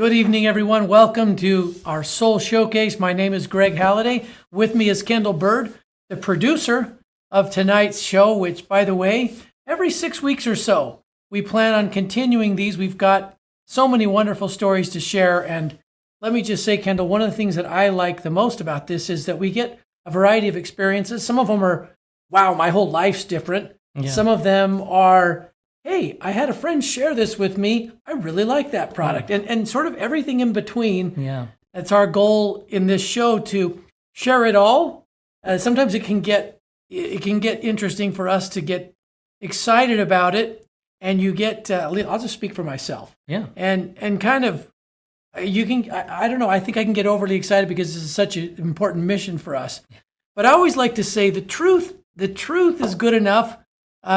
Good evening, everyone. Welcome to our Solle Showcase. My name is Greg Halliday. With me is Kendall Bird, the producer of tonight's show, which, by the way, every 6 weeks or so, we plan on continuing these. We've got so many wonderful stories to share. And let me just say, Kendall, one of the things that I like the most about this is that we get a variety of experiences. Some of them are, wow, my whole life's different. Yeah. Some of them are, hey, I had a friend share this with me. I really like that product. And sort of everything in between. Yeah. That's our goal in this show, to share it all. Sometimes it can get interesting for us to get excited about it. And you get, I'll just speak for myself. Yeah. And kind of, you can, I don't know, I think I can get overly excited because this is such an important mission for us. But I always like to say the truth is good enough.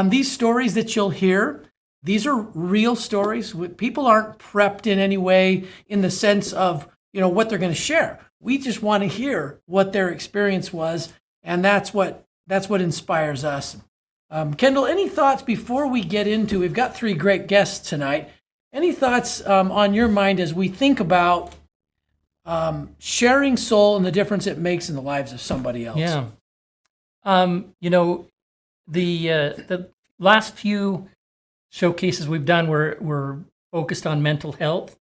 These stories that you'll hear, these are real stories. People aren't prepped in any way in the sense of, what they're going to share. We just want to hear what their experience was, and that's what inspires us. Kendall, any thoughts before we get into, we've got 3 great guests tonight. Any thoughts on your mind as we think about sharing soul and the difference it makes in the lives of somebody else? Yeah. The last few showcases we've done were focused on mental health,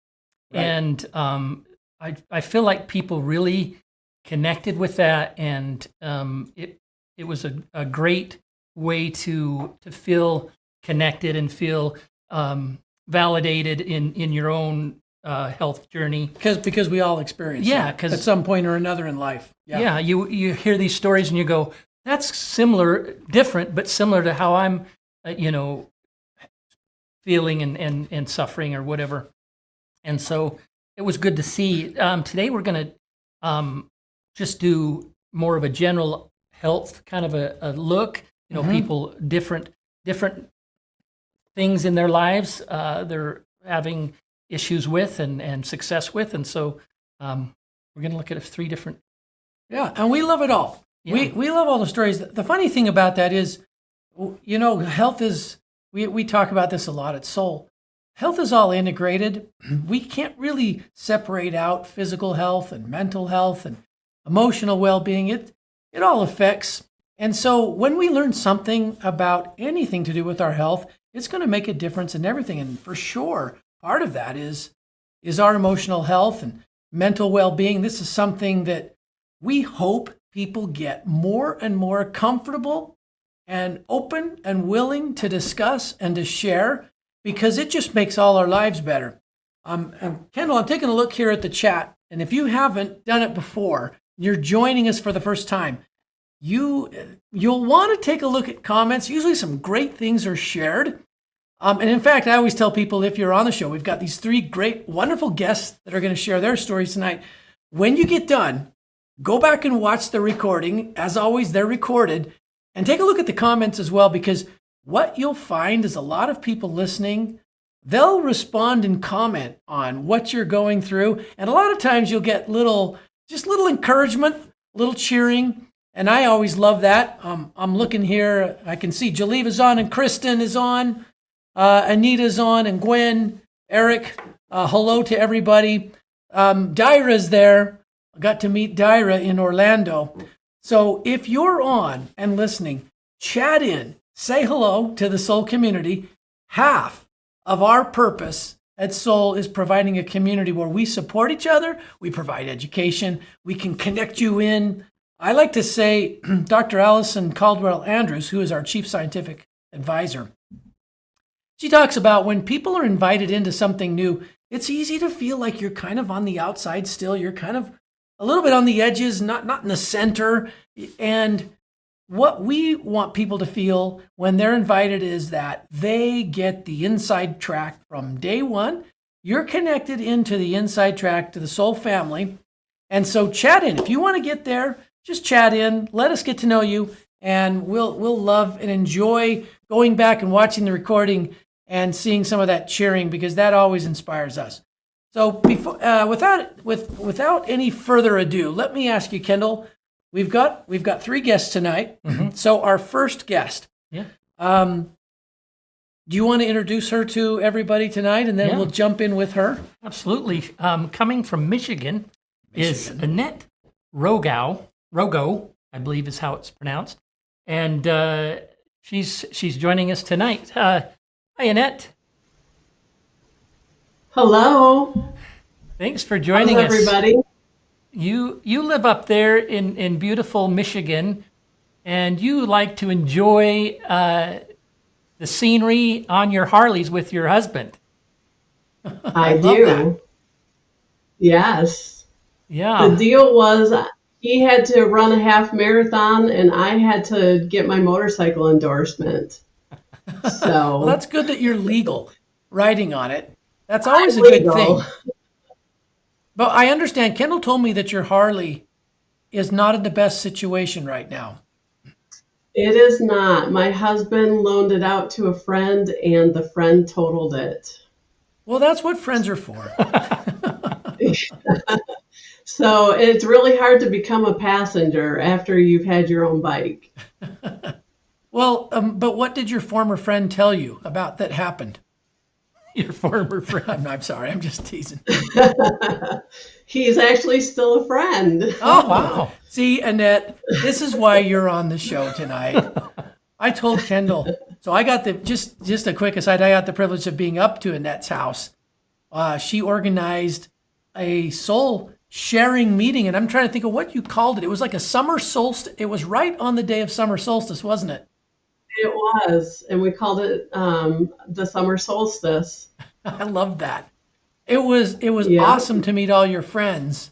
right. And I feel like people really connected with that, and it was a great way to feel connected and feel validated in your own health journey. Because we all experience that at some point or another in life. Yeah, you hear these stories and you go, that's similar, different, but similar to how I'm, feeling and suffering or whatever. And so it was good to see. Today we're going to just do more of a general health kind of a look. People, different things in their lives they're having issues with and success with. And so we're going to look at 3 different. Yeah, and we love it all. Yeah. We love all the stories. The funny thing about that is, health is, we talk about this a lot at Soul. Health is all integrated. We can't really separate out physical health and mental health and emotional well-being. It all affects. And so when we learn something about anything to do with our health, it's going to make a difference in everything. And for sure, part of that is our emotional health and mental well-being. This is something that we hope people get more and more comfortable and open and willing to discuss and to share, because it just makes all our lives better. And Kendall, I'm taking a look here at the chat, and if you haven't done it before, you're joining us for the first time, you'll want to take a look at comments. Usually some great things are shared. And in fact, I always tell people, if you're on the show, we've got these 3 great, wonderful guests that are going to share their stories tonight. When you get done, go back and watch the recording. As always, they're recorded. And take a look at the comments as well, because what you'll find is a lot of people listening, they'll respond and comment on what you're going through. And a lot of times you'll get little encouragement, little cheering. And I always love that. I'm looking here. I can see Jaleva's on and Kristen is on. Anita's on and Gwen, Eric. Hello to everybody. Dyra's there. I got to meet Dyra in Orlando. So if you're on and listening, chat in, say hello to the Soul community. Half of our purpose at Soul is providing a community where we support each other, we provide education, we can connect you in. I like to say, Dr. Allison Caldwell Andrews, who is our chief scientific advisor, she talks about when people are invited into something new, it's easy to feel like you're kind of on the outside still. You're kind of a little bit on the edges, not in the center. And what we want people to feel when they're invited is that they get the inside track from day one. You're connected into the inside track to the Soul family. And so chat in. If you want to get there, just chat in. Let us get to know you. And we'll love and enjoy going back and watching the recording and seeing some of that cheering, because that always inspires us. So before, without any further ado, let me ask you, Kendall. We've got 3 guests tonight. Mm-hmm. So our first guest, Do you want to introduce her to everybody tonight, and then Yeah. we'll jump in with her? Absolutely. Coming from Michigan is Annette Rogo, I believe is how it's pronounced. And she's joining us tonight. Hi, Annette. Hello. Thanks for How's joining us. everybody? You live up there in beautiful Michigan, and you like to enjoy the scenery on your Harleys with your husband. I love do. that. Yes. The Yeah. deal was he had to run a half marathon and I had to get my motorcycle endorsement. Well, So that's good that you're legal riding on it. That's I'm always a good legal. thing. But I understand, Kendall told me that your Harley is not in the best situation right now. It is not. My husband loaned it out to a friend and the friend totaled it. Well, that's what friends are for. So it's really hard to become a passenger after you've had your own bike. Well, but what did your former friend tell you about that happened? Your former friend. I'm sorry, I'm just teasing. He's actually still a friend. Oh, wow. See, Annette, this is why you're on the show tonight. I told Kendall. So I got just a quick aside. I got the privilege of being up to Annette's house. She organized a soul sharing meeting, and I'm trying to think of what you called it. It was like a summer solstice. It was right on the day of summer solstice, wasn't it? It was, and we called it the summer solstice. I love that. It was Yeah. awesome to meet all your friends.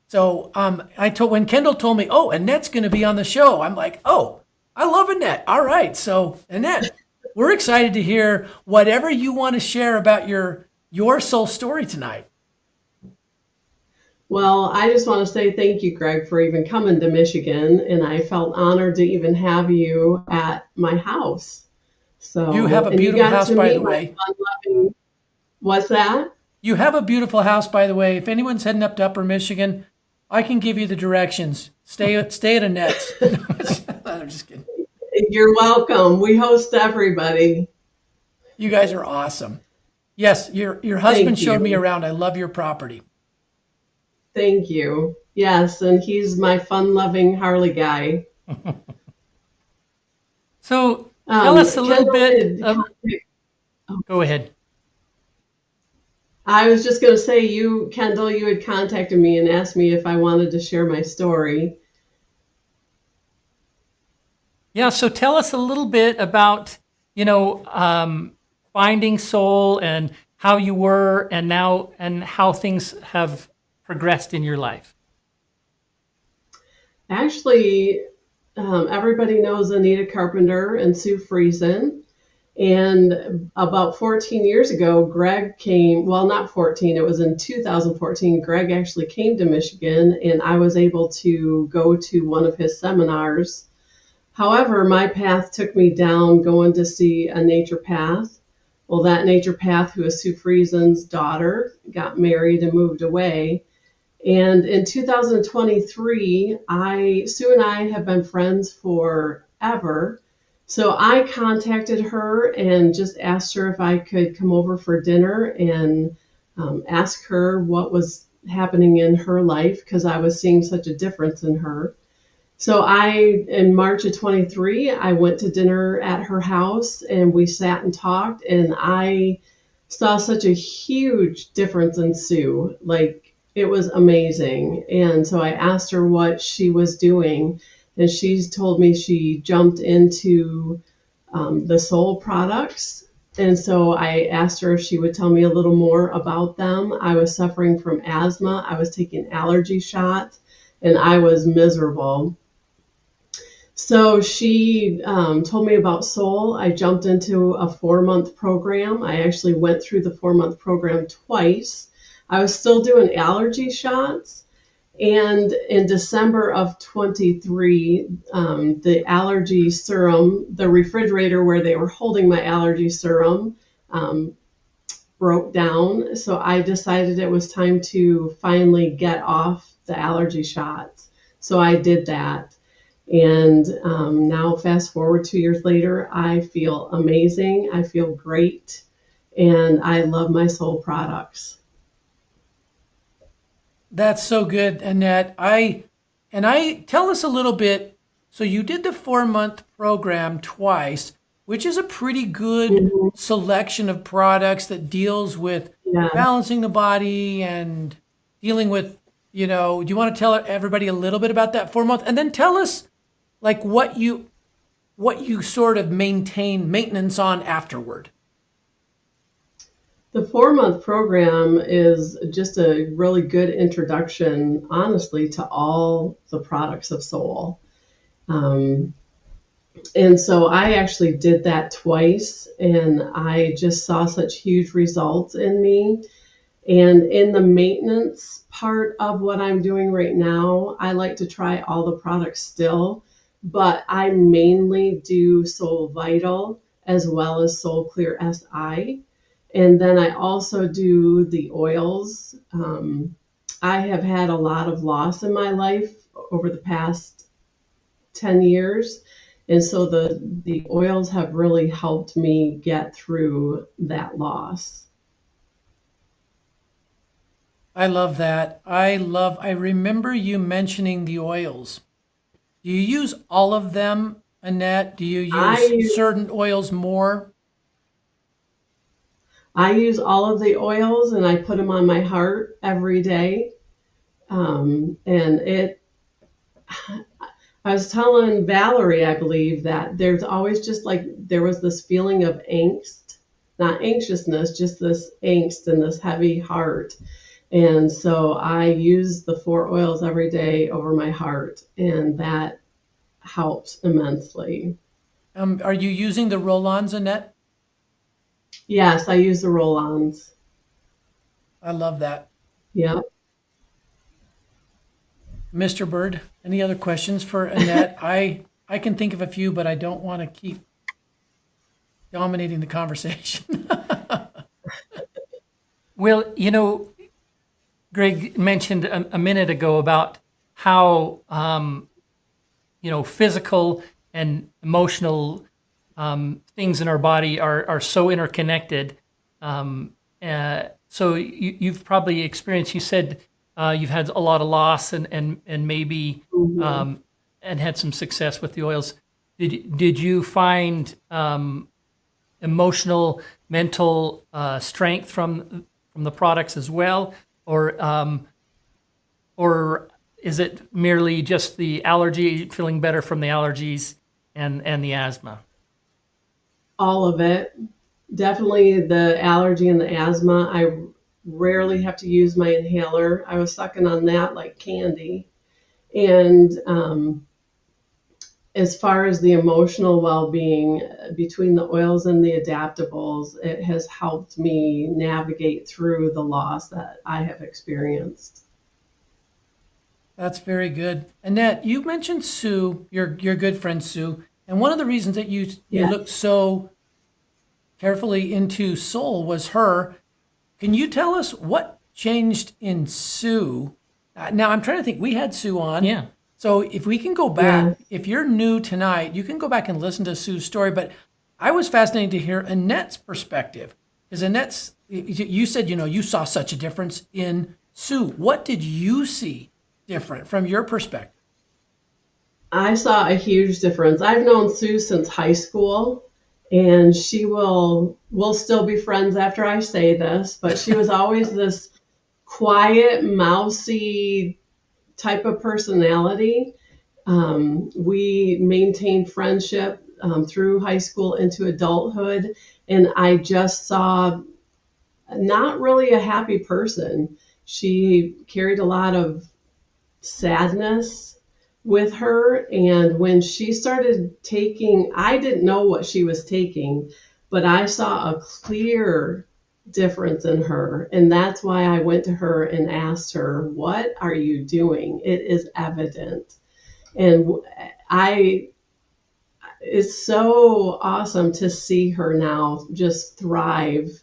So when Kendall told me, oh, Annette's going to be on the show, I'm like, oh, I love Annette. All right, so Annette, we're excited to hear whatever you want to share about your soul story tonight. Well, I just want to say thank you, Greg, for even coming to Michigan, and I felt honored to even have you at my house. So, You have a and you beautiful got house, to by meet the my way. fun-loving. What's that? You have a beautiful house, by the way. If anyone's heading up to Upper Michigan, I can give you the directions. Stay at Annette's. I'm just kidding. You're welcome. We host everybody. You guys are awesome. Yes, your husband Thank showed me you. around. I love your property. Thank you. Yes, and he's my fun-loving Harley guy. So tell us a little Kendall bit. did Go ahead. I was just going to say, Kendall, you had contacted me and asked me if I wanted to share my story. Yeah. So tell us a little bit about finding soul and how you were and now and how things have progressed in your life. Actually, everybody knows Anita Carpenter and Sue Friesen. And about 14 years ago, Greg came, well, not 14, it was in 2014. Greg actually came to Michigan, and I was able to go to one of his seminars. However, my path took me down going to see a naturopath. Well, that naturopath, who is Sue Friesen's daughter, got married and moved away. And in 2023, Sue and I have been friends forever. So I contacted her and just asked her if I could come over for dinner and ask her what was happening in her life, because I was seeing such a difference in her. So in March of 23, I went to dinner at her house and we sat and talked, and I saw such a huge difference in Sue. Like, it was amazing. And so I asked her what she was doing, and she's told me she jumped into the Soul products. And so I asked her if she would tell me a little more about them. I was suffering from asthma. I was taking allergy shots, and I was miserable. So she told me about Soul. I jumped into a 4-month program. I actually went through the 4-month program twice. I was still doing allergy shots. And in December of 23, the allergy serum, the refrigerator where they were holding my allergy serum, broke down. So I decided it was time to finally get off the allergy shots. So I did that. And now, fast forward 2 years later, I feel amazing. I feel great. And I love my Soul products. That's so good, Annette. I tell us a little bit. So you did the 4-month program twice, which is a pretty good Mhm. selection of products that deals with Yeah. balancing the body and dealing with, do you want to tell everybody a little bit about that 4-month, and then tell us like what you sort of maintenance on afterward? The 4-month program is just a really good introduction, honestly, to all the products of Soul. Um, and so I actually did that twice, and I just saw such huge results in me. And in the maintenance part of what I'm doing right now, I like to try all the products still, but I mainly do Soul Vital as well as Soul Clear SI. And then I also do the oils. I have had a lot of loss in my life over the past 10 years. And so the oils have really helped me get through that loss. I love that. I remember you mentioning the oils. Do you use all of them, Annette? Do you use I certain oils more? I use all of the oils and I put them on my heart every day. And I was telling Valerie, I believe, that there's always just like there was this feeling of angst, not anxiousness, just this angst and this heavy heart. And so I use the 4 oils every day over my heart, and that helps immensely. Are you using the roll-ons, Annette? Yes, I use the roll ons. I love that. Yeah. Mr. Bird, any other questions for Annette? I can think of a few, but I don't want to keep dominating the conversation. Well, Greg mentioned a minute ago about how physical and emotional things in our body are so interconnected. So you've probably experienced. You said you've had a lot of loss and maybe Mhm. and had some success with the oils. Did you find emotional, mental strength from the products as well, or is it merely just the allergy, feeling better from the allergies and the asthma? All of it. Definitely the allergy and the asthma. I rarely have to use my inhaler. I was sucking on that like candy. And as far as the emotional well being, between the oils and the adaptables, it has helped me navigate through the loss that I have experienced. That's very good. Annette, you mentioned Sue, your good friend Sue, and one of the reasons that you Yeah. looked so carefully into Soul was her. Can you tell us what changed in Sue? Now I'm trying to think. We had Sue on, Yeah. so if we can go Yeah. back, if you're new tonight, you can go back and listen to Sue's story. But I was fascinated to hear Annette's perspective, because Annette's. You said you saw such a difference in Sue. What did you see different from your perspective? I saw a huge difference. I've known Sue since high school, and we'll still be friends after I say this, but she was always this quiet, mousy type of personality. We maintained friendship through high school into adulthood, and I just saw not really a happy person. She carried a lot of sadness with her. And when she started taking, I didn't know what she was taking, but I saw a clear difference in her. And that's why I went to her and asked her, "What are you doing? It is evident." And I, it's so awesome to see her now just thrive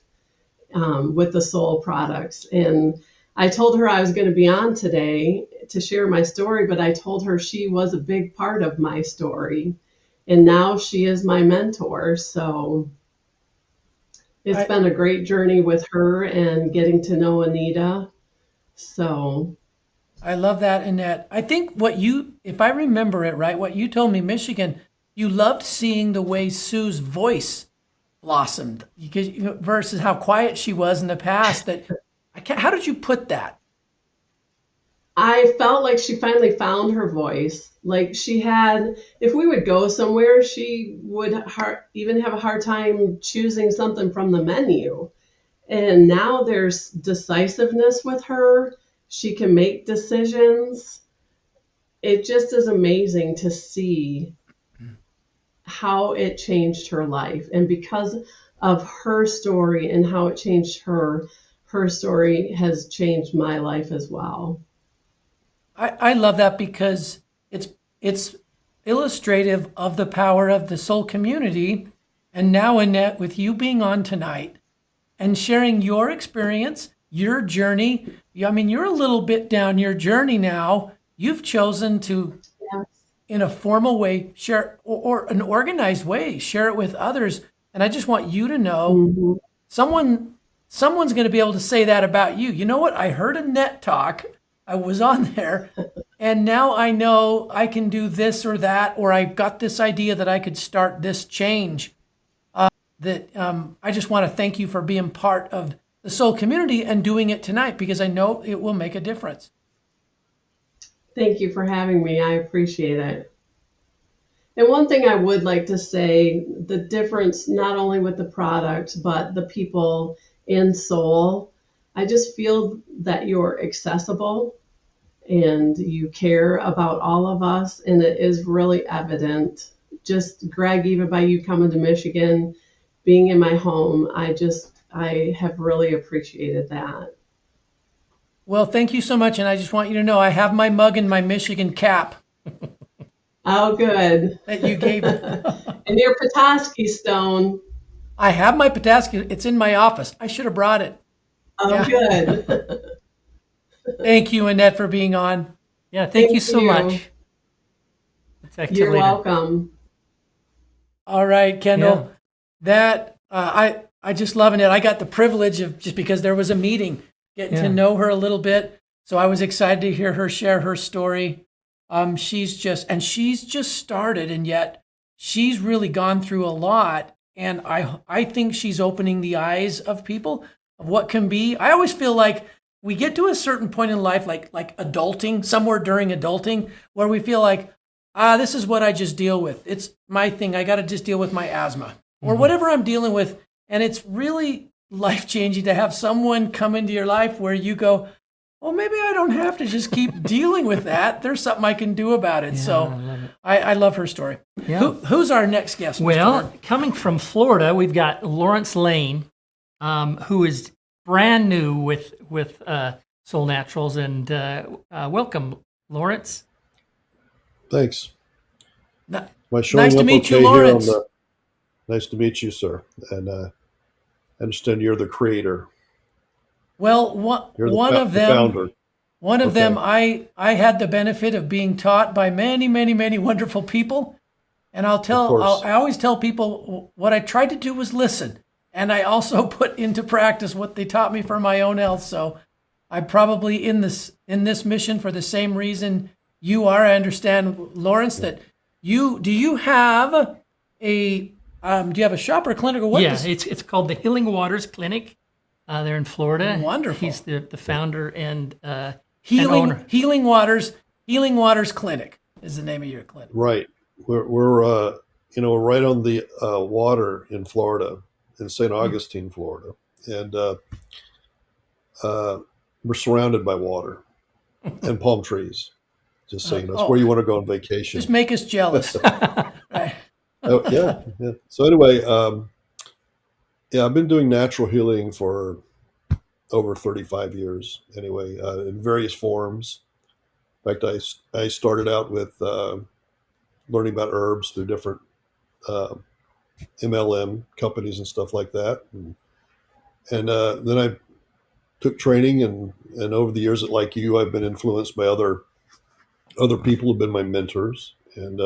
with the Soul products. And I told her I was going to be on today get to share my story, but I told her she was a big part of my story. And now she is my mentor. So it's I, been a great journey with her and getting to know Anita. So, I love that, Annette. I think if I remember it right, what you told me, Michigan, you loved seeing the way Sue's voice blossomed because, versus how quiet she was in the past. How did you put that? I felt like she finally found her voice. Like she had, if we would go somewhere, she would even have a hard time choosing something from the menu. And now there's decisiveness with her. She can make decisions. It just is amazing to see how it changed her life. And because of her story and how it changed her, her story has changed my life as well. I love that because it's illustrative of the power of the soul community. And now, Annette, with you being on tonight and sharing your experience, your journey, I mean, you're a little bit down your journey now. You've chosen to, Yes. in a formal way, share or an organized way, share it with others. And I just want you to know Mm-hmm. someone's going to be able to say that about you. You know what? I heard Annette talk. I was on there, and now I know I can do this or that, or I got this idea that I could start this change. I just want to thank you for being part of the soul community and doing it tonight because I know it will make a difference. Thank you for having me. I appreciate it. And one thing I would like to say, the difference not only with the product, but the people in Soul, I just feel that you're accessible and you care about all of us, and it is really evident. Just Greg, even by you coming to Michigan, being in my home, I have really appreciated that. Well, thank you so much, and I just want you to know I have my mug and my Michigan cap Oh, good. that you gave me. And your Petoskey stone. I have my Petoskey. It's in my office. I should have brought it. Oh, Yeah. good. Thank you, Annette, for being on. Yeah, thank you so you. much. We'll talk to you You're later. welcome. All right, Kendall. That I just loving it. I got the privilege of just because there was a meeting, getting to know her a little bit. So I was excited to hear her share her story. She's just started, and yet she's really gone through a lot. And I think she's opening the eyes of people of what can be. I always feel like we get to a certain point in life, like adulting, somewhere during adulting, where we feel like, this is what I just deal with. It's my thing. I got to just deal with my asthma or whatever I'm dealing with. And it's really life-changing to have someone come into your life where you go, well, maybe I don't have to just keep dealing with that. There's something I can do about it. Yeah, So I love it. I love her story. Yeah. Who's our next guest? Mr. Well, Ward? coming from Florida, we've got Lawrence Lane, who is brand new with Soul Naturals, and welcome, Lawrence. Thanks. N- Am I showing Nice to up meet you, okay here on Lawrence. the? Nice to meet you, sir. And I understand you're the creator. Well, You're one of the them. founder. One of Okay. them, I had the benefit of being taught by many, many, many wonderful people. And course. I always tell people what I tried to do was listen. And I also put into practice what they taught me for my own health. So I'm probably in this mission for the same reason you are. I understand, Lawrence, that do you have a shop or clinic or what? Yeah, it's called the Healing Waters Clinic. They're in Florida. Wonderful. He's the founder and owner. Healing Waters Clinic is the name of your clinic. Right. We're right on the water in Florida, in St. Augustine, Florida, and we're surrounded by water and palm trees. Just saying, that's where you want to go on vacation. Just make us jealous. Right. Oh, yeah. So anyway, I've been doing natural healing for over 35 years. Anyway, in various forms. In fact, I started out with learning about herbs through different MLM companies and stuff like that, and then I took training, and over the years, like you, I've been influenced by other Other people have been my mentors, and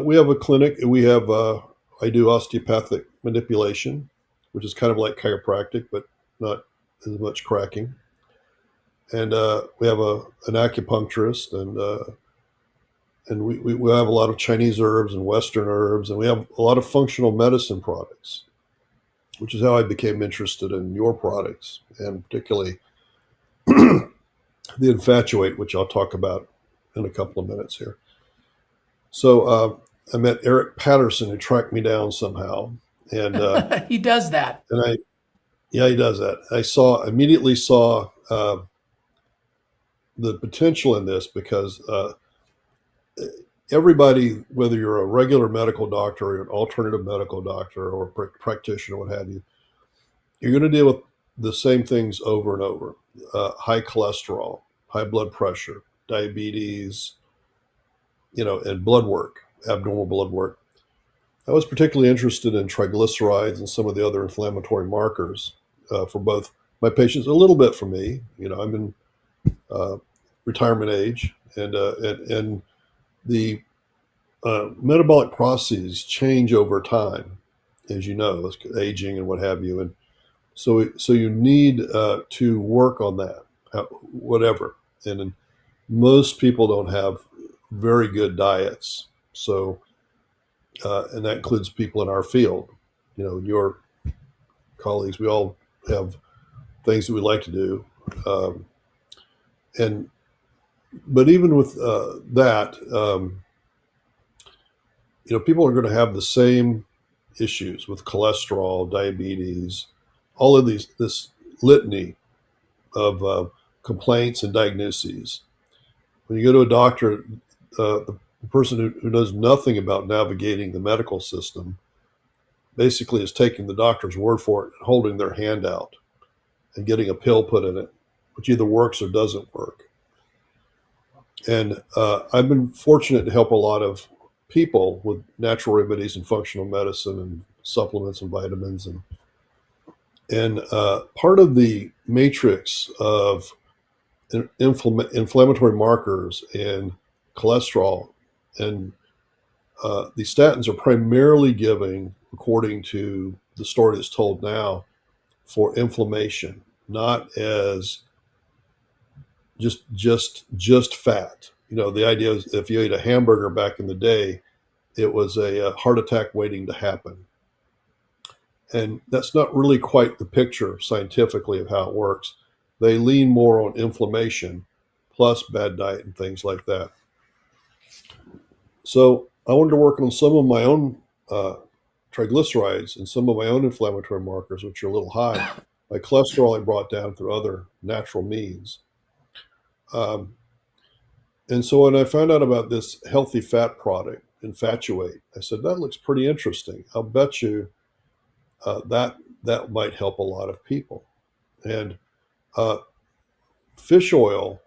we have a clinic. We have I do osteopathic manipulation, which is kind of like chiropractic, but not as much cracking. And we have an acupuncturist, and we have a lot of Chinese herbs and Western herbs, and we have a lot of functional medicine products, which is how I became interested in your products, and particularly the Infatuate, which I'll talk about in a couple of minutes here. So I met Eric Patterson, who tracked me down somehow, and He does that. yeah, he does that. Immediately saw the potential in this because everybody, whether you're a regular medical doctor or an alternative medical doctor or a practitioner, what have you, you're going to deal with the same things over and over: high cholesterol, high blood pressure, diabetes, and blood work, abnormal blood work. I was particularly interested in triglycerides and some of the other inflammatory markers for both my patients, a little bit for me. I'm in retirement age, and the metabolic processes change over time, as you know, aging and what have you, and so you need to work on that, whatever. And most people don't have very good diets, so and that includes people in our field. Your colleagues, we all have things that we like to do, and but even with that, people are going to have the same issues with cholesterol, diabetes, all of this litany of complaints and diagnoses. When you go to a doctor, the person who knows nothing about navigating the medical system basically is taking the doctor's word for it and holding their hand out and getting a pill put in it, which either works or doesn't work. And I've been fortunate to help a lot of people with natural remedies and functional medicine and supplements and vitamins. And part of the matrix of inflammatory markers and cholesterol, and the statins are primarily giving, according to the story that's told now, for inflammation, not as just fat. The idea is if you ate a hamburger back in the day, it was a heart attack waiting to happen. And that's not really quite the picture scientifically of how it works. They lean more on inflammation plus bad diet and things like that. So I wanted to work on some of my own triglycerides and some of my own inflammatory markers, which are a little high. My cholesterol I brought down through other natural means. And so when I found out about this healthy fat product, Infatuate, I said, that looks pretty interesting. I'll bet you that might help a lot of people. And fish oil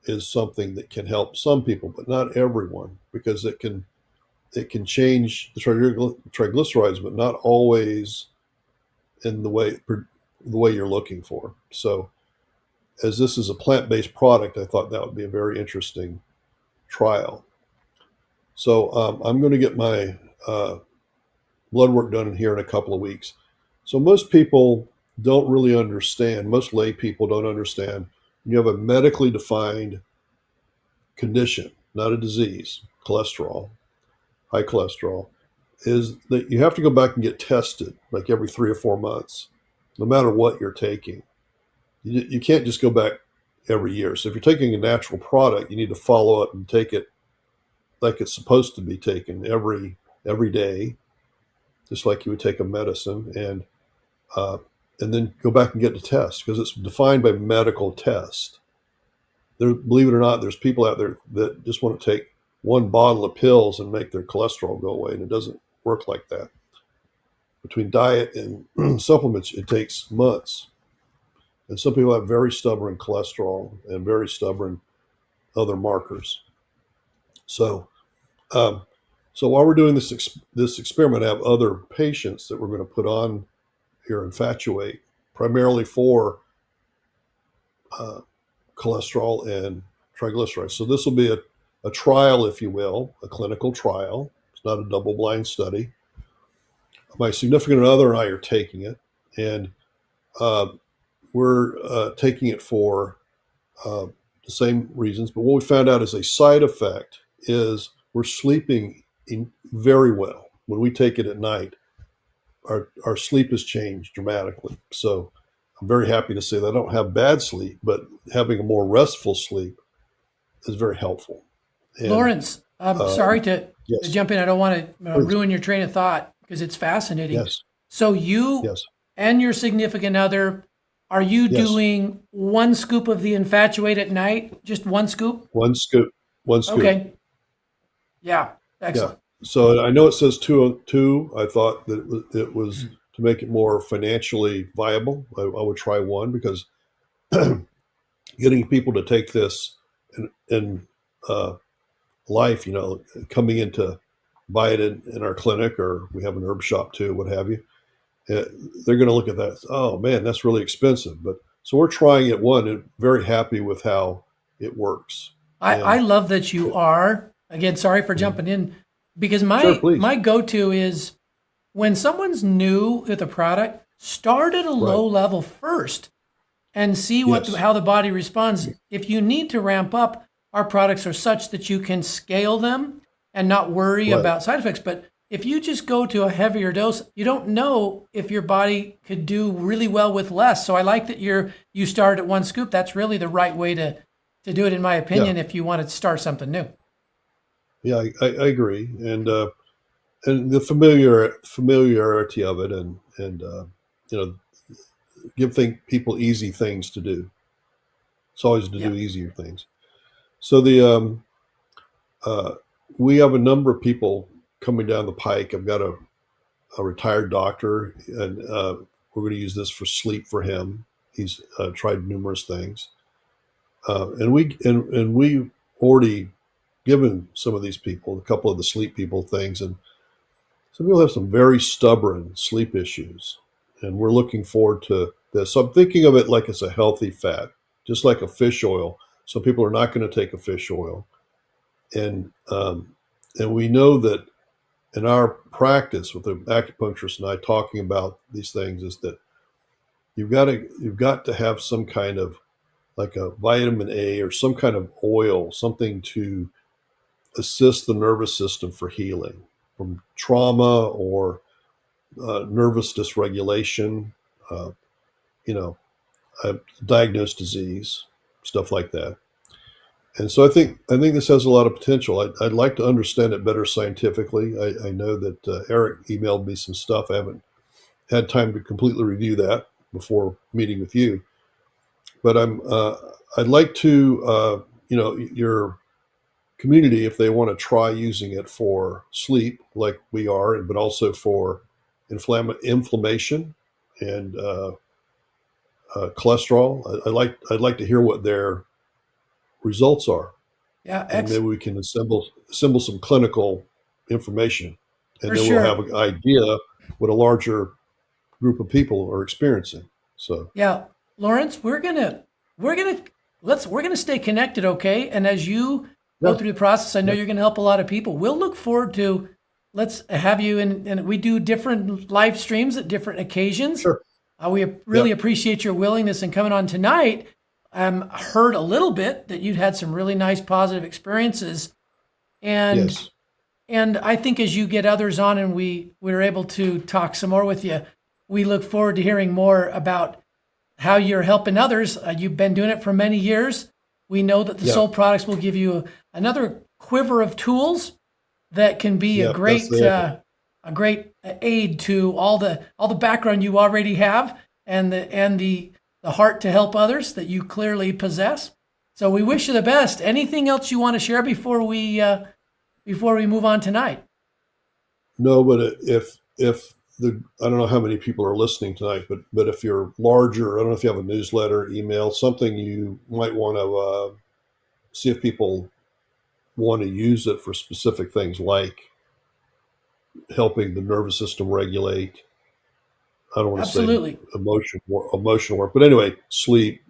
is something that can help some people, but not everyone, because it can change the triglycerides, but not always in the way you're looking for. So, as this is a plant-based product, I thought that would be a very interesting trial. So I'm going to get my blood work done here in a couple of weeks. So most people don't really understand, most lay people don't understand, you have a medically defined condition, not a disease, cholesterol, high cholesterol, is that you have to go back and get tested like every 3 or 4 months, no matter what you're taking. You can't just go back every year. So if you're taking a natural product, you need to follow up and take it like it's supposed to be taken every day, just like you would take a medicine, and then go back and get the test, because it's defined by medical test. Believe it or not, there's people out there that just want to take one bottle of pills and make their cholesterol go away, and it doesn't work like that. Between diet and supplements, it takes months. And some people have very stubborn cholesterol and very stubborn other markers. So while we're doing this experiment, I have other patients that we're going to put on here, Infatuate, primarily for cholesterol and triglycerides. So this will be a trial, if you will, a clinical trial. It's not a double-blind study. My significant other and I are taking it, and we're taking it for the same reasons. But what we found out is a side effect is we're sleeping very well. When we take it at night, our sleep has changed dramatically. So I'm very happy to say that I don't have bad sleep, but having a more restful sleep is very helpful. And, Lawrence, I'm sorry to yes, jump in. I don't want to please. ruin your train of thought because it's fascinating. Yes, So you yes, and your significant other, are you yes. doing one scoop of the infatuate at night? Just one scoop? One scoop. Okay. Yeah. Yeah. Excellent. So I know it says two. I thought that it was to make it more financially viable. I would try one because getting people to take this in life, coming in to buy it in our clinic, or we have an herb shop too, what have you. They're going to look at that. Oh man, that's really expensive. But so we're trying it one and very happy with how it works. I love that you are. Again, sorry for jumping in because Sure, please. my go-to is when someone's new with a product, start at a low level first and see Yes. how the body responds. If you need to ramp up, our products are such that you can scale them and not worry Right. about side effects. But if you just go to a heavier dose, you don't know if your body could do really well with less. So I like that you start at one scoop. That's really the right way to do it, in my opinion, if you want to start something new. Yeah, I agree, and the familiarity of it, and give people easy things to do. It's always to do easier things. So we have a number of people coming down the pike. I've got a retired doctor, and we're going to use this for sleep for him. He's tried numerous things, and we already given some of these people, a couple of the sleep people things, and some people have some very stubborn sleep issues, and we're looking forward to this. So I'm thinking of it like it's a healthy fat, just like a fish oil. Some people are not going to take a fish oil, and we know that in our practice with the acupuncturist and I talking about these things is that you've got to have some kind of like a vitamin A or some kind of oil, something to assist the nervous system for healing from trauma or nervous dysregulation, uh, diagnosed disease, stuff like that. And so I think this has a lot of potential. I'd like to understand it better scientifically. I know that Eric emailed me some stuff. I haven't had time to completely review that before meeting with you, but I'd like to your community, if they want to try using it for sleep, like we are, but also for inflammation and cholesterol. I'd like to hear what their results are, Yeah, and maybe we can assemble some clinical information, and For then sure. we'll have an idea what a larger group of people are experiencing. So Yeah, Lawrence, we're gonna stay connected, okay? And as you go Yeah. through the process, I know Yeah. you're gonna help a lot of people. We'll look forward to let's have you in, and we do different live streams at different occasions. Sure. We really Yeah. appreciate your willingness in coming on tonight. Heard a little bit that you'd had some really nice positive experiences, and Yes. and I think as you get others on and we're able to talk some more with you, we look forward to hearing more about how you're helping others. You've been doing it for many years. We know that the Yeah. Soul products will give you another quiver of tools that can be Yeah, that's the a great aid to all the background you already have and the heart to help others that you clearly possess. So we wish you the best. Anything else you want to share before we move on tonight? No, but if I don't know how many people are listening tonight, but if you're larger, I don't know if you have a newsletter, email, something you might want to see if people want to use it for specific things like helping the nervous system regulate. I don't want to say Absolutely. emotional work, but anyway, sleep,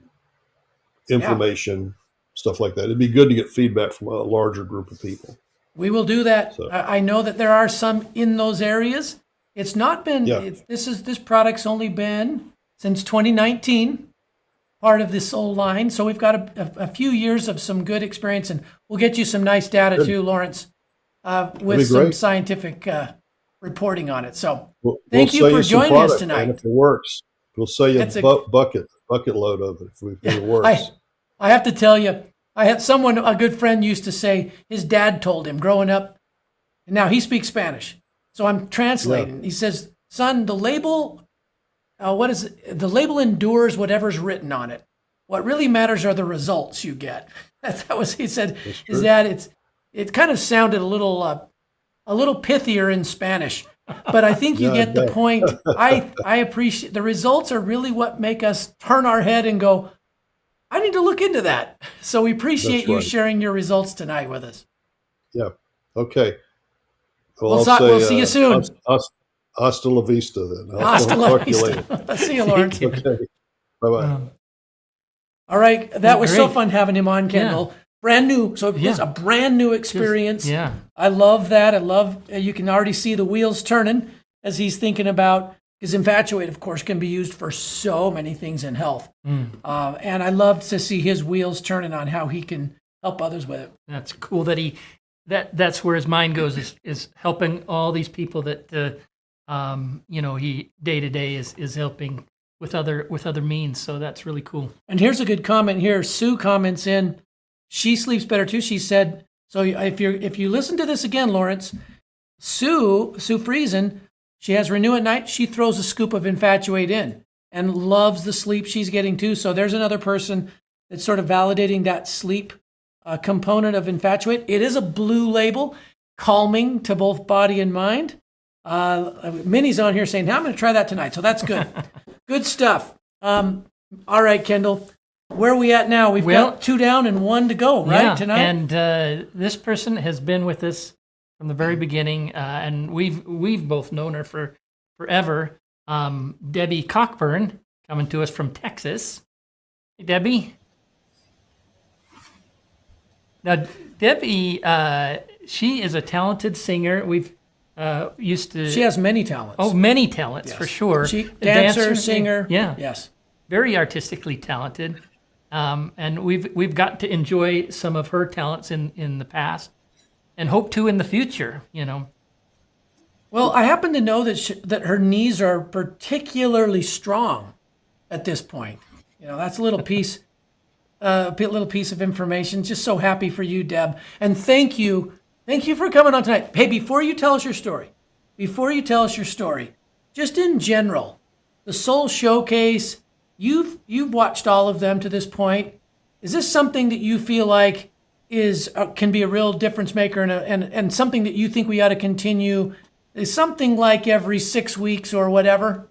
inflammation, stuff like that. It'd be good to get feedback from a larger group of people. We will do that. So. I know that there are some in those areas. It's not been. Yeah. This product's only been since 2019, part of this Solle line. So we've got a few years of some good experience, and we'll get you some nice data Good. too, Lawrence, with That'd be some great. scientific reporting on it. So We'll thank you sell for some joining us product, tonight. And if it works, we'll sell you That's a bucket load of it if it works. I have to tell you, I had someone, a good friend used to say his dad told him growing up, and now he speaks Spanish. So I'm translating. Yeah. He says, son, the label, what is it? The label endures whatever's written on it. What really matters are the results you get. That was, he said, his dad, it kind of sounded a little pithier in Spanish, but I think you get the point. I appreciate the results are really what make us turn our head and go, I need to look into that. So we appreciate you sharing your results tonight with us. Yeah. Okay. We'll see you soon. Hasta la vista then. Hasta la talk to you later. vista. See you, Lawrence. Okay. Bye-bye. All right. That was so Great. fun having him on, Kendall. Yeah. Brand new. So it's a brand new experience. Yeah. I love that. I love, you can already see the wheels turning as he's thinking about, because Infatuate, of course, can be used for so many things in health. And I love to see his wheels turning on how he can help others with it. That's cool that that's where his mind goes, is helping all these people that he day to day is helping with other means. So that's really cool. And here's a good comment here. Sue comments in, she sleeps better too. She said, so if you listen to this again, Lawrence, Sue Friesen, she has Renew at night. She throws a scoop of Infatuate in and loves the sleep she's getting too. So there's another person that's sort of validating that sleep component of Infatuate. It is a blue label, calming to both body and mind. Minnie's on here saying, I'm going to try that tonight. So that's good. Good stuff. All right, Kendall, where are we at now? We've got 2 down and 1 to go, right, tonight? And this person has been with us from the very beginning, and we've both known her for forever. Debbie Cockburn, coming to us from Texas. Hey, Debbie. Now, Debbie, she is a talented singer. We've used to. She has many talents. Oh, many talents for sure. She dancer, singer. Yeah. Yes. Very artistically talented, and we've got to enjoy some of her talents in the past, and hope to in the future. Well, I happen to know that her knees are particularly strong at this point. That's a little piece of information. Just so happy for you, Deb, and thank you for coming on tonight. Hey, before you tell us your story, just in general, the Solle Showcase, you've watched all of them to this point. Is this something that you feel like can be a real difference maker and something that you think we ought to continue? Is something like every 6 weeks or whatever?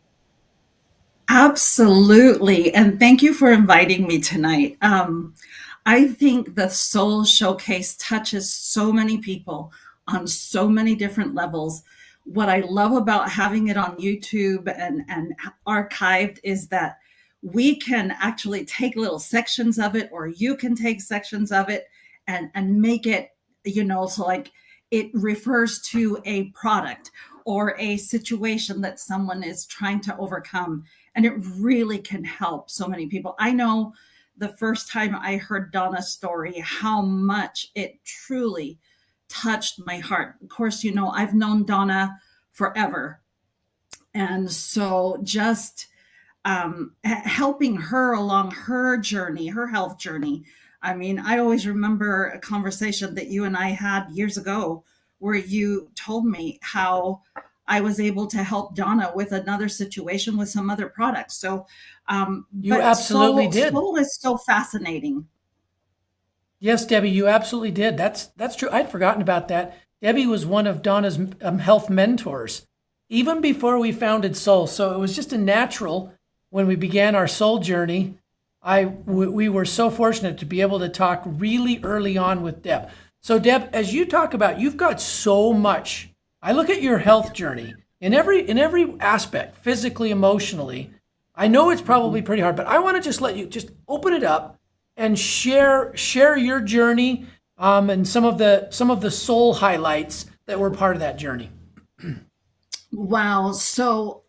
Absolutely. And thank you for inviting me tonight. I think the Solle Showcase touches so many people on so many different levels. What I love about having it on YouTube and archived is that we can actually take little sections of it, or you can take sections of it and make it, so like it refers to a product or a situation that someone is trying to overcome. And it really can help so many people. I know the first time I heard Donna's story, how much it truly touched my heart. Of course, I've known Donna forever. And so just helping her along her journey, her health journey. I mean, I always remember a conversation that you and I had years ago where you told me how I was able to help Donna with another situation with some other products. So you absolutely did. Solle is so fascinating. Yes, Debbie, you absolutely did. That's true. I'd forgotten about that. Debbie was one of Donna's health mentors, even before we founded Solle. So it was just a natural when we began our Solle journey. We were so fortunate to be able to talk really early on with Deb. So Deb, as you talk about, you've got so much. I look at your health journey in every aspect, physically, emotionally. I know it's probably pretty hard, but I want to just let you just open it up and share your journey, and some of the soul highlights that were part of that journey. Wow. So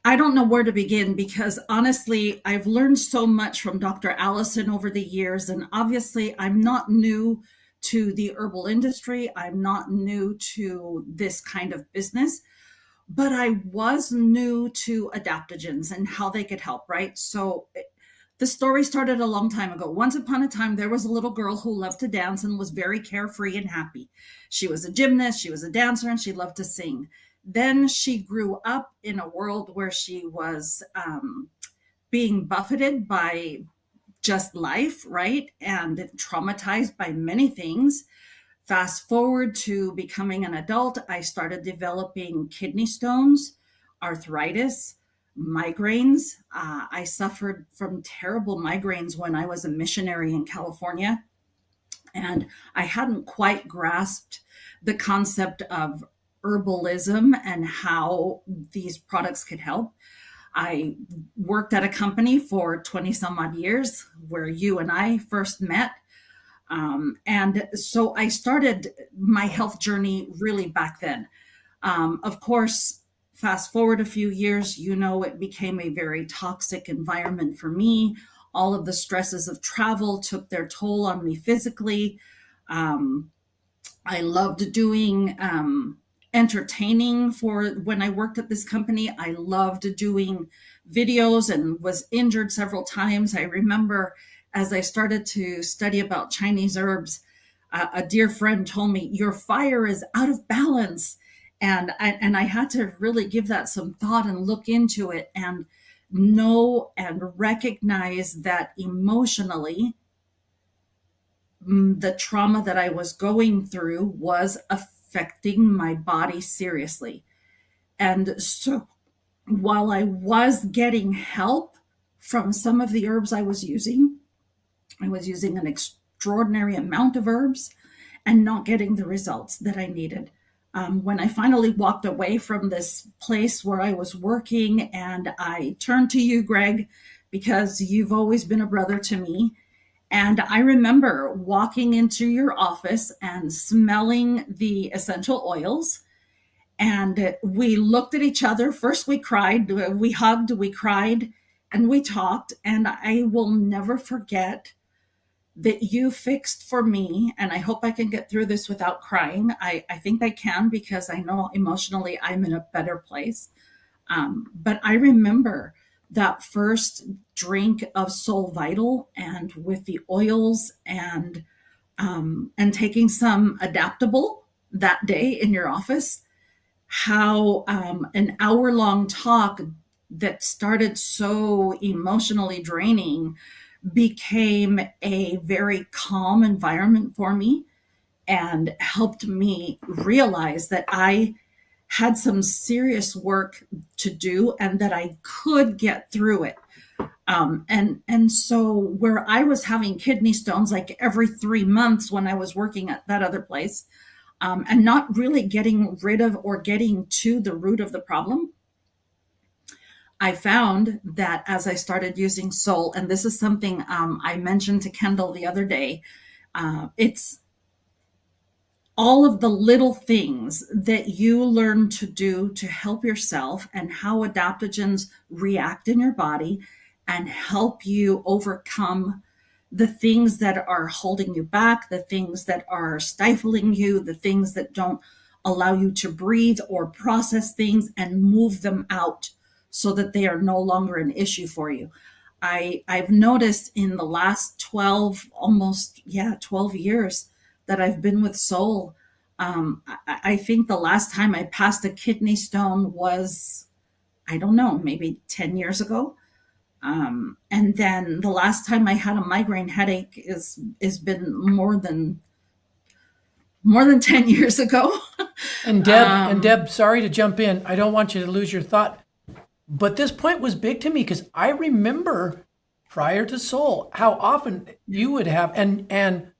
I don't know where to begin because honestly, I've learned so much from Dr. Allison over the years. And obviously, I'm not new to the herbal industry. I'm not new to this kind of business, but I was new to adaptogens and how they could help, right? So the story started a long time ago. Once upon a time, there was a little girl who loved to dance and was very carefree and happy. She was a gymnast, she was a dancer, and she loved to sing. Then she grew up in a world where she was being buffeted by just life, right? And traumatized by many things. Fast forward to becoming an adult, I started developing kidney stones, arthritis, migraines. I suffered from terrible migraines when I was a missionary in California, and I hadn't quite grasped the concept of herbalism and how these products could help. I worked at a company for 20 some odd years where you and I first met. And so I started my health journey really back then. Of course, fast forward a few years, it became a very toxic environment for me. All of the stresses of travel took their toll on me physically. I loved doing entertaining for when I worked at this company. I loved doing videos and was injured several times. I remember as I started to study about Chinese herbs, a dear friend told me, "Your fire is out of balance." And I had to really give that some thought and look into it and know and recognize that emotionally, the trauma that I was going through was affecting my body seriously. And so while I was getting help from some of the herbs I was using an extraordinary amount of herbs and not getting the results that I needed. When I finally walked away from this place where I was working, and I turned to you, Greg, because you've always been a brother to me. And I remember walking into your office and smelling the essential oils. And we looked at each other. First, we cried, we hugged, we cried, and we talked. And I will never forget that you fixed for me. And I hope I can get through this without crying. I think I can, because I know emotionally I'm in a better place. But I remember that first drink of Soul Vital, and with the oils and taking some adaptable that day in your office, how an hour-long talk that started so emotionally draining became a very calm environment for me and helped me realize that I had some serious work to do and that I could get through it. And so where I was having kidney stones like every 3 months when I was working at that other place, and not really getting rid of or getting to the root of the problem, I found that as I started using Soul, and this is something I mentioned to Kendall the other day, it's all of the little things that you learn to do to help yourself and how adaptogens react in your body and help you overcome the things that are holding you back, the things that are stifling you, the things that don't allow you to breathe or process things and move them out so that they are no longer an issue for you. I've noticed in the last 12 years that I've been with Soul, I think the last time I passed a kidney stone was, I don't know, maybe 10 years ago. And then the last time I had a migraine headache is been more than 10 years ago. And Deb, sorry to jump in. I don't want you to lose your thought. But this point was big to me because I remember prior to Soul how often you would have and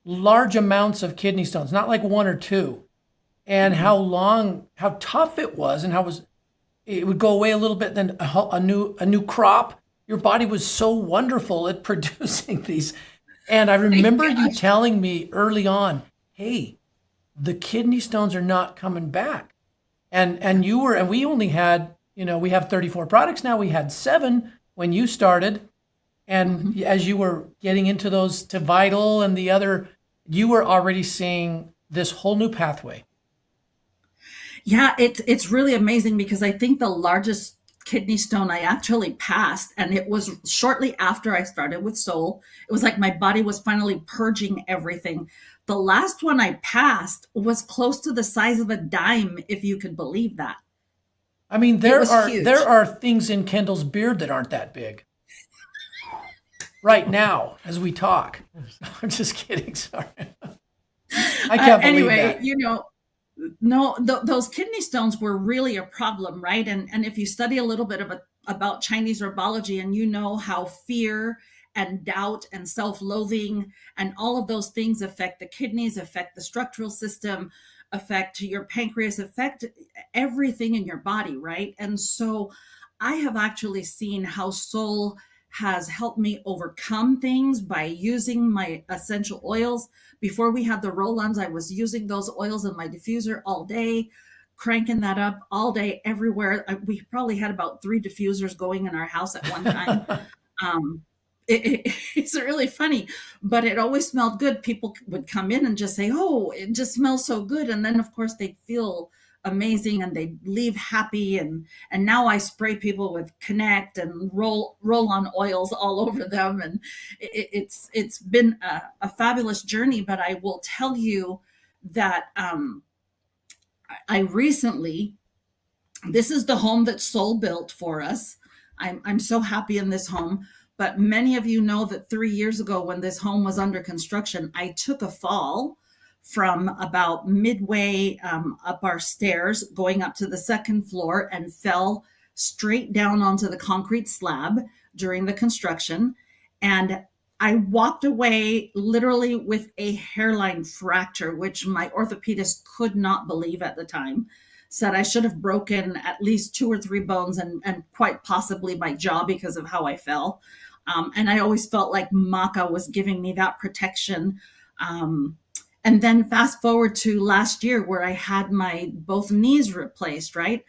large amounts of kidney stones, not like one or two, and how tough it was, and it would go away a little bit, then a new crop, your body was so wonderful at producing these. And I remember you telling me early on, hey, the kidney stones are not coming back. And you were, and we only had, we have 34 products now. We had 7 when you started. And as you were getting into those to Vital and the other, you were already seeing this whole new pathway. Yeah, it's really amazing because I think the largest kidney stone I actually passed, and it was shortly after I started with Soul. It was like my body was finally purging everything. The last one I passed was close to the size of a dime, if you could believe that. I mean, It was huge. there are things in Kendall's beard that aren't that big. Right now, as we talk. I'm just kidding. Sorry. I can't believe that. Anyway, no, those kidney stones were really a problem, right? And if you study a little bit about Chinese herbology, and you know how fear and doubt and self-loathing and all of those things affect the kidneys, affect the structural system, affect your pancreas, affect everything in your body, right? And so I have actually seen how Soul has helped me overcome things by using my essential oils. Before we had the roll-ons, I was using those oils in my diffuser all day, cranking that up all day, everywhere. We probably had about 3 diffusers going in our house at one time. It's really funny, but it always smelled good. People would come in and just say, oh, it just smells so good. And then, of course, they'd feel amazing and they leave happy. And now I spray people with Connect and roll on oils all over them. And it's been a fabulous journey. But I will tell you that I recently, this is the home that Soul built for us. I'm so happy in this home. But many of you know that 3 years ago, when this home was under construction, I took a fall from about midway up our stairs, going up to the 2nd floor, and fell straight down onto the concrete slab during the construction. And I walked away literally with a hairline fracture, which my orthopedist could not believe at the time. Said I should have broken at least 2 or 3 bones and quite possibly my jaw because of how I fell. And I always felt like Maca was giving me that protection. And then fast forward to last year, where I had my both knees replaced, right?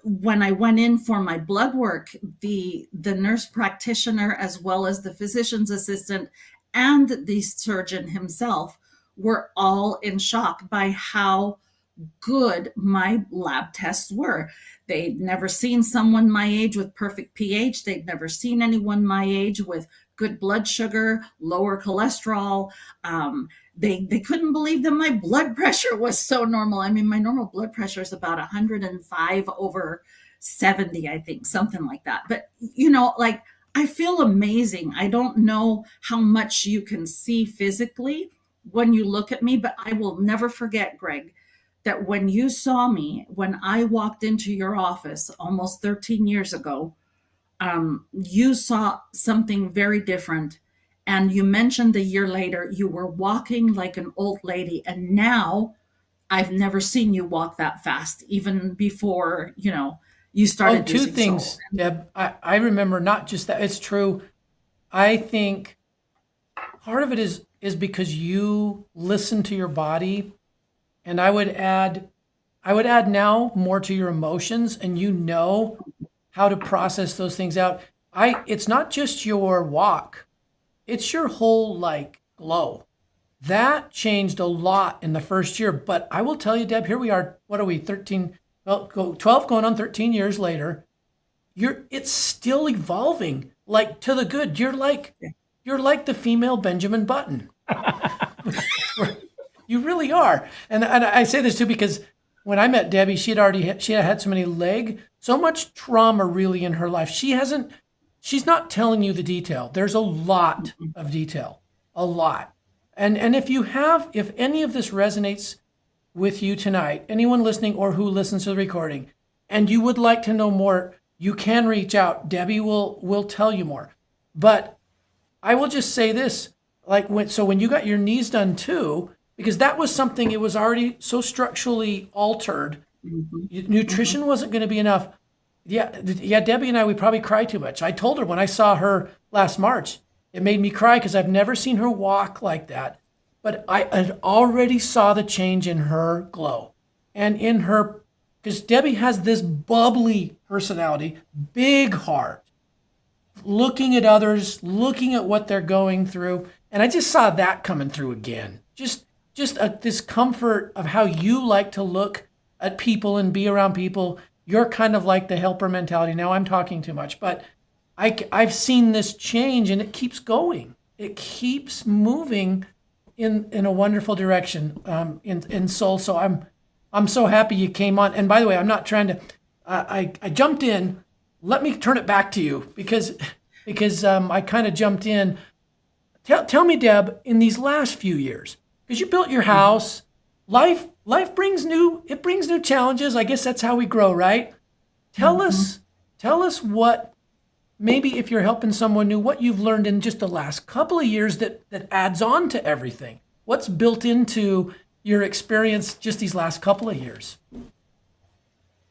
When I went in for my blood work, the nurse practitioner, as well as the physician's assistant and the surgeon himself, were all in shock by how good my lab tests were. They'd never seen someone my age with perfect pH. They'd never seen anyone my age with good blood sugar, lower cholesterol. They couldn't believe that my blood pressure was so normal. I mean, my normal blood pressure is about 105/70, I think, something like that. But, like, I feel amazing. I don't know how much you can see physically when you look at me, but I will never forget, Greg, that when you saw me, when I walked into your office almost 13 years ago, you saw something very different. And you mentioned a year later, you were walking like an old lady. And now I've never seen you walk that fast, even before, you started. 2 things, Soul. Deb. I remember not just that. It's true. I think part of it is because you listen to your body. And I would add now more to your emotions, and how to process those things out. It's not just your walk, it's your whole glow. That changed a lot in the first year. But I will tell you, Deb, here we are. What are we? 12 going on 13 years later. It's still evolving, to the good. You're like the female Benjamin Button. You really are. And I say this too because when I met Debbie, she had had so much trauma really in her life. She's not telling you the detail. There's a lot of detail, a lot. And if any of this resonates with you tonight, anyone listening or who listens to the recording, and you would like to know more, you can reach out. Debbie will tell you more. But I will just say this, when you got your knees done too, because that was something, it was already so structurally altered. Mm-hmm. Nutrition wasn't going to be enough. yeah, Debbie and I, we probably cry too much. I told her when I saw her last March, it made me cry because I've never seen her walk like that. But I had already saw the change in her glow and in her, because Debbie has this bubbly personality, big heart, looking at others, looking at what they're going through. And I just saw that coming through again. This comfort of how you like to look at people and be around people. You're kind of like the helper mentality. Now I'm talking too much, but I've seen this change, and it keeps going. It keeps moving in a wonderful direction in Soul. So I'm so happy you came on. And by the way, I'm not trying to. I jumped in. Let me turn it back to you because I kind of jumped in. Tell me, Deb, in these last few years, because you built your house, life brings new challenges. I guess that's how we grow, right? Tell us what, maybe if you're helping someone new, what you've learned in just the last couple of years that adds on to everything. What's built into your experience just these last couple of years?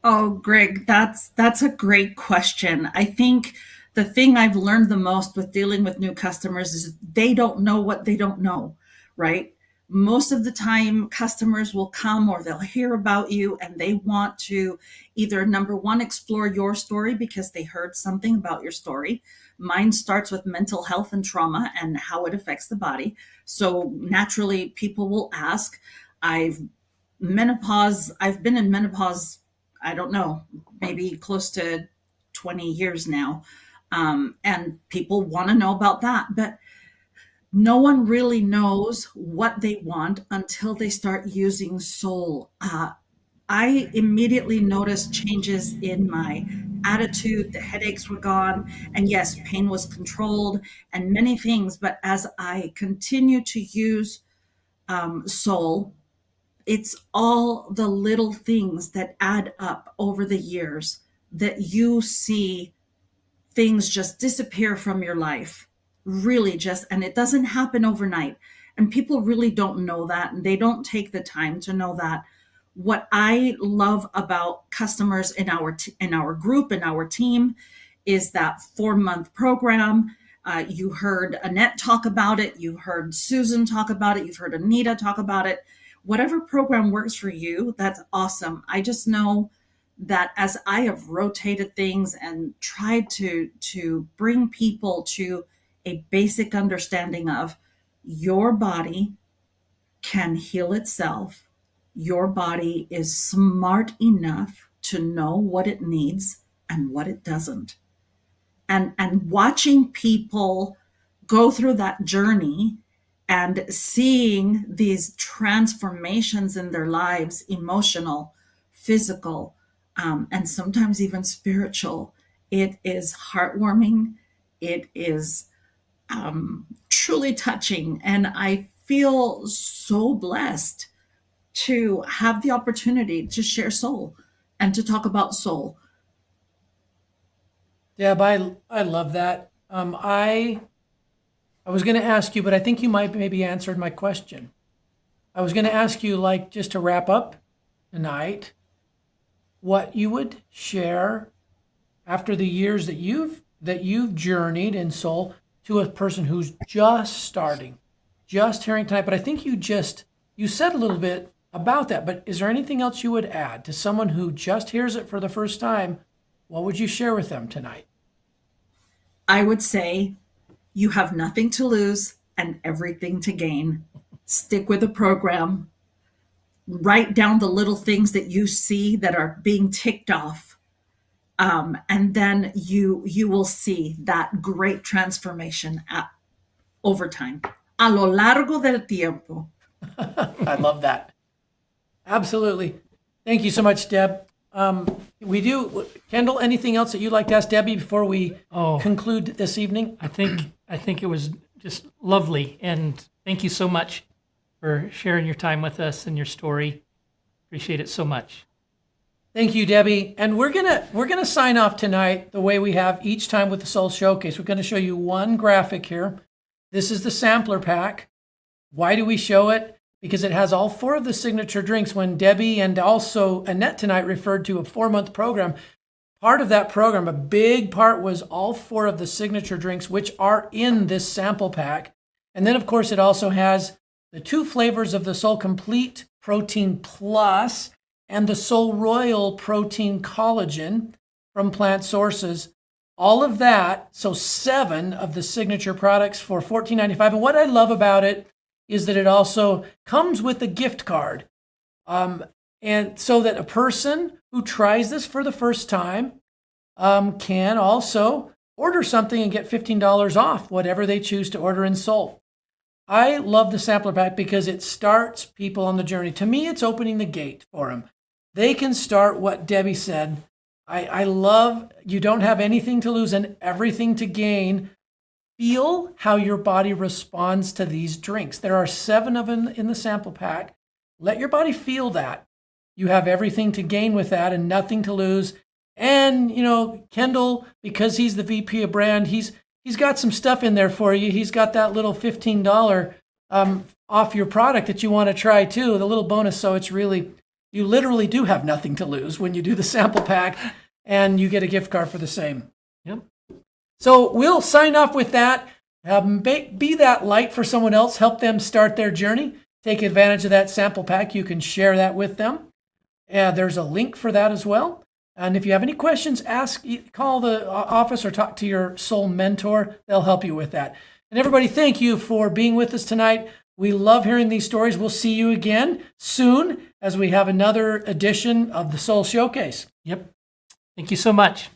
Oh, Greg, that's a great question. I think the thing I've learned the most with dealing with new customers is they don't know what they don't know, right? Most of the time, customers will come or they'll hear about you and they want to either, number one, explore your story because they heard something about your story. Mine starts with mental health and trauma and how it affects the body. So naturally, people will ask. I've been in menopause, I don't know, maybe close to 20 years now. And people want to know about that. But no one really knows what they want until they start using Soul. I immediately noticed changes in my attitude. The headaches were gone. And yes, pain was controlled and many things. But as I continue to use Soul, it's all the little things that add up over the years that you see things just disappear from your life. Really and it doesn't happen overnight. And people really don't know that. And they don't take the time to know that. What I love about customers in our group, in our team, is that 4-month program. You heard Annette talk about it. You heard Susan talk about it. You've heard Anita talk about it. Whatever program works for you, that's awesome. I just know that as I have rotated things and tried to bring people to a basic understanding of your body can heal itself. Your body is smart enough to know what it needs and what it doesn't. And watching people go through that journey and seeing these transformations in their lives, emotional, physical, and sometimes even spiritual, it is heartwarming. It is truly touching. And I feel so blessed to have the opportunity to share Soul and to talk about Soul. Deb, I love that. I was going to ask you, but I think you might maybe answered my question. I was going to ask you, like, just to wrap up tonight, what you would share after the years that you've journeyed in Soul to a person who's just starting, just hearing tonight. But I think you said a little bit about that. But is there anything else you would add to someone who just hears it for the first time? What would you share with them tonight? I would say you have nothing to lose and everything to gain. Stick with the program. Write down the little things that you see that are being ticked off. And then you will see that great transformation over time. A lo largo del tiempo. I love that. Absolutely. Thank you so much, Deb. We do, Kendall, anything else that you'd like to ask Debbie before we conclude this evening? I think it was just lovely, and thank you so much for sharing your time with us and your story. Appreciate it so much. Thank you, Debbie. And we're gonna sign off tonight the way we have each time with the Soul Showcase. We're gonna show you one graphic here. This is the sampler pack. Why do we show it? Because it has all 4 of the signature drinks. When Debbie and also Annette tonight referred to a 4-month program, part of that program, a big part was all 4 of the signature drinks, which are in this sample pack. And then, of course, it also has the 2 flavors of the Soul Complete Protein Plus and the Soul Royal Protein Collagen from plant sources. All of that, so 7 of the signature products for $14.95. And what I love about it is that it also comes with a gift card. And so that a person who tries this for the first time can also order something and get $15 off whatever they choose to order in Soul. I love the sampler pack because it starts people on the journey. To me, it's opening the gate for them. They can start what Debbie said. I love you don't have anything to lose and everything to gain. Feel how your body responds to these drinks. There are 7 of them in the sample pack. Let your body feel that. You have everything to gain with that and nothing to lose. And, Kendall, because he's the VP of brand, he's got some stuff in there for you. He's got that little $15 off your product that you want to try too, the little bonus. So it's really, you literally do have nothing to lose when you do the sample pack and you get a gift card for the same. Yep. So we'll sign off with that. Be that light for someone else. Help them start their journey. Take advantage of that sample pack. You can share that with them. There's a link for that as well. And if you have any questions, call the office or talk to your soul mentor. They'll help you with that. And everybody, thank you for being with us tonight. We love hearing these stories. We'll see you again soon as we have another edition of the Solle Showcase. Yep. Thank you so much.